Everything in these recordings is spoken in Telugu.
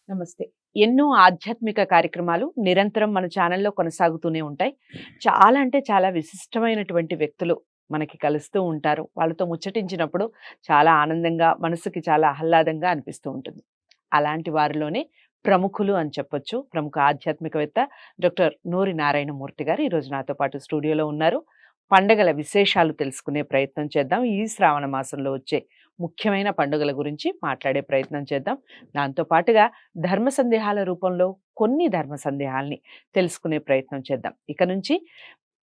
నమస్తే. ఎన్నో ఆధ్యాత్మిక కార్యక్రమాలు నిరంతరం మన ఛానల్‌లో కొనసాగుతూనే ఉంటాయి. చాలా అంటే చాలా విశిష్టమైనటువంటి వ్యక్తులు మనకి కలుస్తూ ఉంటారు. వాళ్ళతో ముచ్చటించినప్పుడు చాలా ఆనందంగా, మనసుకి చాలా ఆహ్లాదంగా అనిపిస్తూ ఉంటుంది. అలాంటి వారిలోనే ప్రముఖులు అని చెప్పొచ్చు. ప్రముఖ ఆధ్యాత్మికవేత్త డాక్టర్ నూరి నారాయణమూర్తి గారు ఈరోజు నాతో పాటు స్టూడియోలో ఉన్నారు. పండగల విశేషాలు తెలుసుకునే ప్రయత్నం చేద్దాం. ఈ శ్రావణ మాసంలో వచ్చే ముఖ్యమైన పండుగల గురించి మాట్లాడే ప్రయత్నం చేద్దాం. దాంతో పాటుగా ధర్మ సందేహాల రూపంలో కొన్ని ధర్మ సందేహాల్ని తెలుసుకునే ప్రయత్నం చేద్దాం. ఇక నుంచి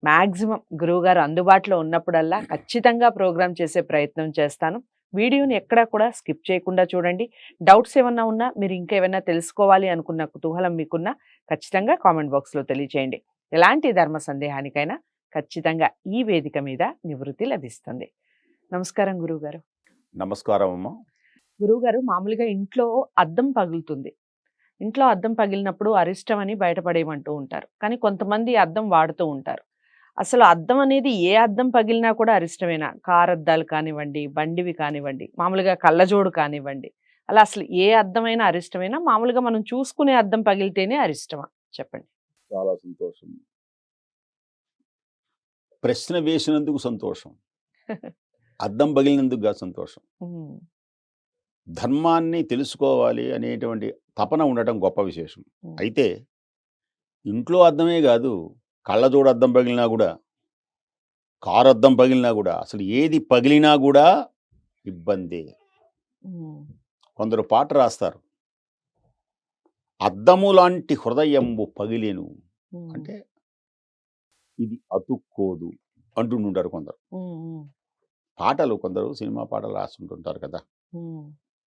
మాక్సిమం గురువుగారు అందుబాటులో ఉన్నప్పుడల్లా ఖచ్చితంగా ప్రోగ్రామ్ చేసే ప్రయత్నం చేస్తాను. వీడియోని ఎక్కడా కూడా స్కిప్ చేయకుండా చూడండి. డౌట్స్ ఏమన్నా ఉన్నా, మీరు ఇంకేమైనా తెలుసుకోవాలి అనుకున్న కుతూహలం మీకున్నా ఖచ్చితంగా కామెంట్ బాక్స్‌లో తెలియచేయండి. ఎలాంటి ధర్మ సందేహానికైనా ఖచ్చితంగా ఈ వేదిక మీద నివృత్తి లభిస్తుంది. నమస్కారం గురువుగారు. నమస్కారం అమ్మ. గురువుగారు, మామూలుగా ఇంట్లో అద్దం పగులుతుంది. ఇంట్లో అద్దం పగిలినప్పుడు అరిష్టం అని బయటపడేయమంటూ ఉంటారు. కానీ కొంతమంది అద్దం వాడుతూ ఉంటారు. అసలు అద్దం అనేది ఏ అద్దం పగిలినా కూడా అరిష్టమేనా? కారద్దాలు కానివ్వండి, బండివి కానివ్వండి, మామూలుగా కళ్ళజోడు కానివ్వండి. అలా అసలు ఏ అద్దమైనా అరిష్టమేనా? మామూలుగా మనం చూసుకునే అద్దం పగిలితేనే అరిష్టమా? చెప్పండి. చాలా సంతోషం. ప్రశ్న వేసినందుకు సంతోషం. అద్దం పగిలినందుకు కాదు సంతోషం. హ్మ్. ధర్మాన్ని తెలుసుకోవాలి అనేటువంటి తపన ఉండటం గొప్ప విశేషం. హ్మ్. అయితే ఇంట్లో అద్దమే కాదు, కళ్ళజోడు అద్దం పగిలినా కూడా, కారు అద్దం పగిలినా కూడా, అసలు ఏది పగిలినా కూడా ఇబ్బందే. హ్మ్. కొందరు పాట రాస్తారు, అద్దము లాంటి హృదయంబు పగిలేను హ్మ్. అంటే ఇది అతుక్కోదు అంటుంటారు కొందరు. హ్మ్. హ్మ్. పాటలు కొందరు సినిమా పాటలు రాస్తుంటుంటారు కదా. హ్మ్.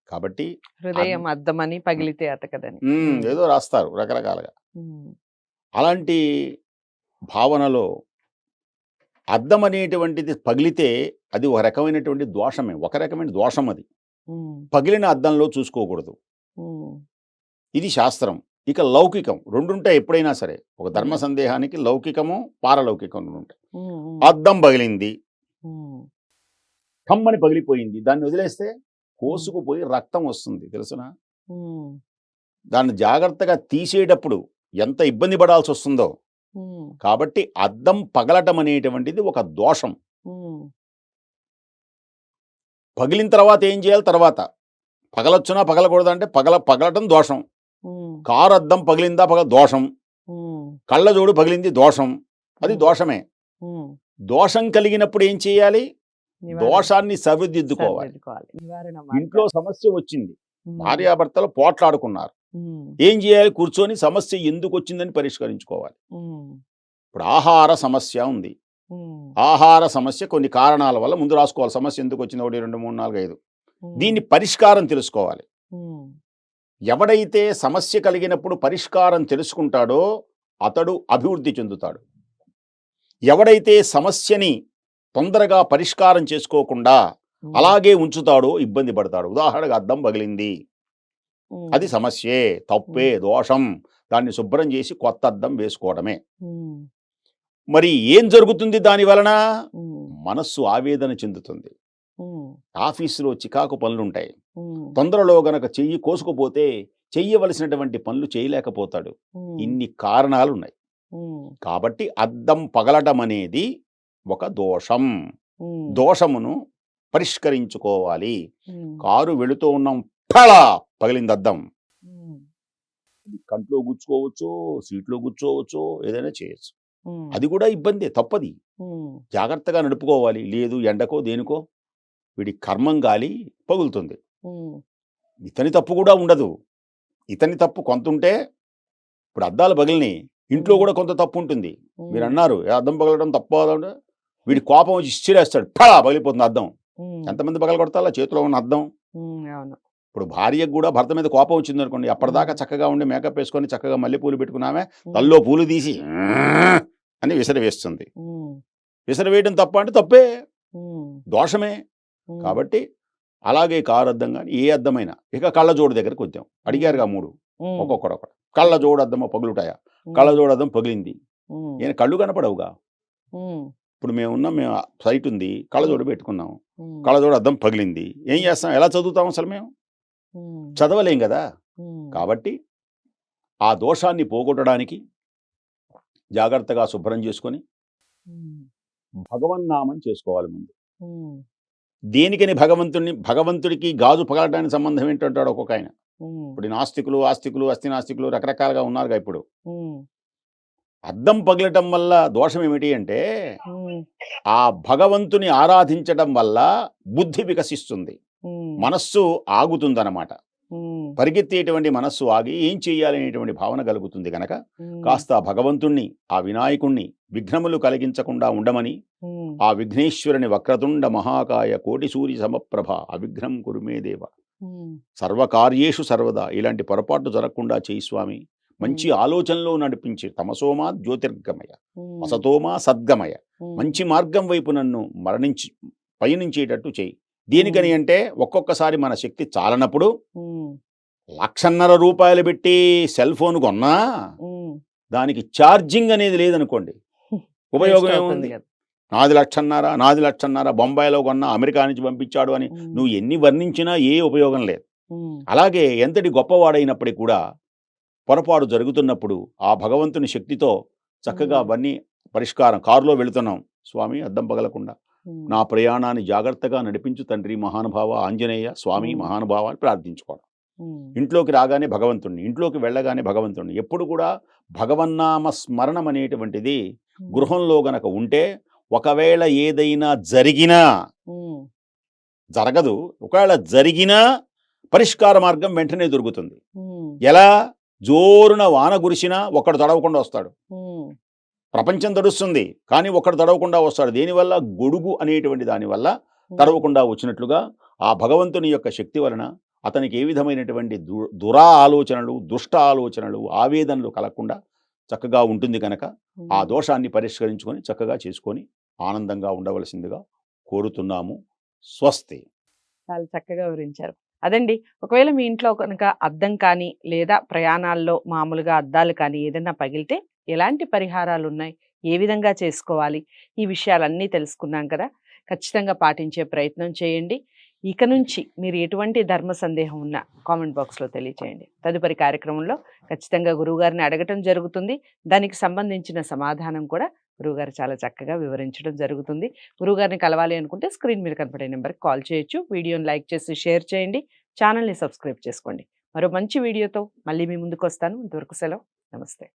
కాబట్టి హృదయం అద్దమని పగిలితే అతకదని. ఏదో రాస్తారు రకరకాలుగా. హ్మ్. అలాంటి భావనలో అద్దం అనేటువంటిది పగిలితే అది ఒక రకమైనటువంటి దోషమే, ఒక రకమైన దోషం అది. హ్మ్. పగిలిన అద్దంలో చూసుకోకూడదు. హ్మ్. ఇది శాస్త్రం. ఇక లౌకికం రెండుంటాయి ఎప్పుడైనా సరే. ఒక ధర్మ హ్మ్. సందేహానికి లౌకికము, పారలౌకికం ఉంటాయి. హ్మ్. హ్మ్. అద్దం పగిలింది, హ్మ్. కమ్మని పగిలిపోయింది, దాన్ని వదిలేస్తే హ్మ్. కోసుకుపోయి రక్తం వస్తుంది తెలుసునా. హ్మ్. దాన్ని జాగ్రత్తగా తీసేటప్పుడు ఎంత ఇబ్బంది పడాల్సి వస్తుందో. హ్మ్. కాబట్టి అద్దం పగలటం అనేటువంటిది ఒక దోషం. హ్మ్. పగిలిన తర్వాత ఏం చేయాలి? తర్వాత పగలొచ్చునా పగలకూడదంటే పగలటం దోషం. హ్మ్. కారు అద్దం పగిలిందా దోషం. హ్మ్. కళ్ళజోడు పగిలింది దోషం. అది హ్మ్. దోషమే. హ్మ్. దోషం కలిగినప్పుడు ఏం చేయాలి? నివారణ దోషాన్ని సరిదిద్దుకోవాలి. సరిదిద్దుకోవాలి. నివారణ ఇంట్లో మార్గాలు. సమస్య వచ్చింది, హ్మ్. భార్యాభర్తలు పోట్లాడుకున్నారు. హ్మ్. ఏం చేయాలి? కూర్చొని సమస్య ఎందుకు వచ్చిందని పరిష్కరించుకోవాలి. హ్మ్. ఇప్పుడు ఆహార సమస్య ఉంది. హ్మ్. ఆహార సమస్య కొన్ని కారణాల వల్ల ముందు రాసుకోవాలి. సమస్య ఎందుకు వచ్చింది? 1, 2, 3, 4, 5. హ్మ్. దీన్ని పరిష్కారం తెలుసుకోవాలి. హ్మ్. ఎవడైతే సమస్య కలిగినప్పుడు పరిష్కారం తెలుసుకుంటాడో అతడు అభివృద్ధి చెందుతాడు. ఎవడైతే సమస్యని తొందరగా పరిష్కారం చేసుకోకుండా హ్మ్. అలాగే ఉంచుతాడో ఇబ్బంది పడతాడు. ఉదాహరణకు అద్దం పగిలింది, అది హ్మ్. సమస్యే, తప్పే, హ్మ్. దోషం. దాన్ని శుభ్రం చేసి కొత్త అద్దం వేసుకోవడమే. హ్మ్. మరి ఏం జరుగుతుంది దాని వలన? హ్మ్. మనస్సు ఆవేదన చెందుతుంది. హ్మ్. ఆఫీసులో చికాకు పనులుంటాయి. హ్మ్. తొందరలో గనక చెయ్యి కోసుకుపోతే చెయ్యవలసినటువంటి పనులు చేయలేకపోతాడు. హ్మ్. ఇన్ని కారణాలున్నాయి. హ్మ్. కాబట్టి అద్దం పగలటం అనేది ఒక దోషం. హ్మ్. దోషమును పరిష్కరించుకోవాలి. హ్మ్. కారు వెళుతూ ఉన్నాం, ఫళా పగిలింది అద్దం. హ్మ్. అది కంట్లో గుచ్చుకోవచ్చు, సీట్లో కూర్చోవచ్చు, ఏదైనా చేయొచ్చు. హ్మ్. అది కూడా ఇబ్బందే, తప్పది. హ్మ్. జాగ్రత్తగా నడుపుకోవాలి. లేదు ఎండకో దేనికో వీడి కర్మం గాలి పగులుతుంది. హ్మ్. ఇతని తప్పు కూడా ఉండదు. ఇతని తప్పు కొంతుంటే, ఇప్పుడు అద్దాలు పగిలినాయి, ఇంట్లో హ్మ్. కూడా కొంత తప్పు ఉంటుంది. హ్మ్. మీరన్నారు "ఏ అద్దం పగలడం తప్పు అంటే", వీడి కోపం వచ్చి ఇసిరేస్తాడు, ఫళా పగిలిపోతుంది అద్దం. హ్మ్. ఎంతమంది పగలగొడతారా చేతిలో ఉన్న అద్దం? హ్మ్. అవును. ఇప్పుడు భార్యకు కూడా భర్త మీద కోపం వచ్చిందనుకోండి, అప్పటిదాకా హ్మ్. చక్కగా ఉండి మేకప్ వేసుకొని చక్కగా మల్లెపూలు పెట్టుకున్నామే హ్మ్. తల్లో పూలు తీసి అని విసిరివేస్తుంది. హ్మ్. విసిరివేయడం తప్ప అంటే తప్పే, హ్మ్. దోషమే. హ్మ్. కాబట్టి అలాగే కారు అద్దం కానీ ఏ అద్దమైనా. ఇక కళ్ళజోడు దగ్గరకు వచ్చాం. హ్మ్. అడిగారుగా 3 హ్మ్. ఒక్కొక్కడు. హ్మ్. కళ్ళజోడు అద్దమో పగులుటాయా? హ్మ్. కళ్ళజోడు అద్దం పగిలింది. హ్మ్. ఈయన కళ్ళు కనపడవుగా. హ్మ్. ఇప్పుడు మేము సైట్ ఉంది, హ్మ్. కళ్ళజోడు పెట్టుకున్నాం. హ్మ్. కళ్ళజోడు అద్దం పగిలింది. ఏం హ్మ్. చేస్తాం? ఎలా చదువుతాం అసలు మేము? హ్మ్. చదవలేం కదా. ఉమ్, కాబట్టి ఆ దోషాన్ని పోగొట్టడానికి జాగ్రత్తగా శుభ్రం చేసుకొని ఉమ్, భగవన్నామం చేసుకోవాలి ముందు. ఉమ్, దేనికని భగవంతుడికి గాజు పగలటానికి సంబంధం ఏంటంటాడు ఒక్కొక్క ఆయన. ఉమ్, ఇప్పుడు ఈ నాస్తికులు, ఆస్తికులు, అస్థి నాస్తికులు రకరకాలుగా ఉన్నారుగా ఇప్పుడు. ఉమ్, అద్దం పగిలటం వల్ల దోషం ఏమిటి అంటే, ఉమ్, ఆ భగవంతుని ఆరాధించడం వల్ల బుద్ధి వికసిస్తుంది. ఉమ్, మనస్సు ఆగుతుందన్నమాట. ఉమ్, పరిగెత్తేటువంటి మనస్సు ఆగి ఏం చెయ్యాలనేటువంటి భావన కలుగుతుంది గనక ఉమ్, కాస్త ఆ భగవంతుణ్ణి, ఆ వినాయకుణ్ణి విఘ్నములు కలిగించకుండా ఉండమని, ఉమ్, ఆ విఘ్నేశ్వరుని వక్రతుండ మహాకాయ కోటి సూర్య సమప్రభ అవిఘ్నం కురుమే దేవ ఉమ్, సర్వకార్యేషు సర్వదా ఇలాంటి పొరపాటు జరగకుండా చేయి స్వామి. మంచి ఉమ్, ఆలోచనలో నడిపించి తమసోమా జ్యోతిర్గమయ ఉమ్, అసతోమా సద్గమయ ఉమ్, మంచి మార్గం వైపు నన్ను పయనించేటట్టు చేయి. దేనికని అంటే ఒక్కొక్కసారి మన శక్తి చాలనప్పుడు ఉమ్, 1,50,000 రూపాయలు పెట్టి సెల్ ఫోన్ కొన్నా ఉమ్, దానికి ఛార్జింగ్ అనేది లేదనుకోండి, ఉపయోగం వేస్ట్ అవుతుంది ఏముంది? కదా. నాది 1,50,000 బొంబాయిలో కొన్నా, అమెరికా నుంచి పంపించాడు అని ఉమ్, నువ్వు ఎన్ని వర్ణించినా ఏ ఉపయోగం లేదు. ఉమ్, అలాగే ఎంతటి గొప్పవాడైనప్పటికీ కూడా పొరపాటు జరుగుతున్నప్పుడు ఆ భగవంతుని శక్తితో చక్కగా ఉమ్, అవన్నీ పరిష్కారం. కారులో వెళుతున్నాం, స్వామి అద్దం పగలకుండా ఉమ్, నా ప్రయాణాన్ని జాగ్రత్తగా నడిపించు తండ్రి మహానుభావ ఆంజనేయ స్వామి ఉమ్, మహానుభావ అని ప్రార్థించుకోవడం. ఉమ్, ఇంట్లోకి రాగానే భగవంతుణ్ణి, ఇంట్లోకి వెళ్ళగానే భగవంతుణ్ణి, ఎప్పుడు కూడా భగవన్నామ స్మరణం అనేటువంటిది ఉమ్, గృహంలో గనక ఉంటే ఒకవేళ ఏదైనా జరిగినా, ఉమ్, జరగదు, ఒకవేళ జరిగినా పరిష్కార మార్గం వెంటనే దొరుకుతుంది. ఉమ్, ఎలా? జోరున వాన కురిసినా ఒక్కడు తడవకుండా వస్తాడు. ఉమ్, ప్రపంచం తడుస్తుంది కానీ ఒక్కడు తడవకుండా వస్తాడు. దేనివల్ల? గొడుగు అనేటువంటి దానివల్ల ఉమ్, తడవకుండా వచ్చినట్లుగా ఆ భగవంతుని యొక్క శక్తి వలన అతనికి ఏ విధమైనటువంటి దురా ఆలోచనలు, దుష్ట ఆలోచనలు, ఆవేదనలు కలగకుండా చక్కగా ఉంటుంది కనుక ఆ ఉమ్. దోషాన్ని పరిష్కరించుకొని చక్కగా చేసుకొని ఆనందంగా ఉండవలసిందిగా కోరుతున్నాము. స్వస్తి. చాలా చక్కగా వివరించారు. అదండి. ఒకవేళ మీ ఇంట్లో కనుక అద్దం కానీ, లేదా ప్రయాణాల్లో మామూలుగా అద్దాలు కానీ ఏదైనా పగిలితే ఎలాంటి పరిహారాలున్నాయి? ఏ విధంగా చేసుకోవాలి? ఈ విషయాలన్నీ తెలుసుకున్నాం కదా! ఖచ్చితంగా పాటించే ప్రయత్నం చేయండి. ఇక నుంచి మీరు ఎటువంటి ధర్మ సందేహం ఉన్నా కామెంట్ బాక్స్‌లో తెలియచేయండి. తదుపరి కార్యక్రమంలో ఖచ్చితంగా గురువుగారిని అడగటం జరుగుతుంది. దానికి సంబంధించిన సమాధానం కూడా గురువుగారు చాలా చక్కగా వివరించడం జరుగుతుంది. గురువుగారిని కలవాలి అనుకుంటే స్క్రీన్ మీద కనపడే నెంబర్‌కి కాల్ చేయొచ్చు. వీడియోని లైక్ చేసి షేర్ చేయండి. ఛానల్‌ని సబ్స్క్రైబ్ చేసుకోండి. మరో మంచి వీడియోతో మళ్ళీ మీ ముందుకొస్తాను. అంతవరకు సెలవు. నమస్తే.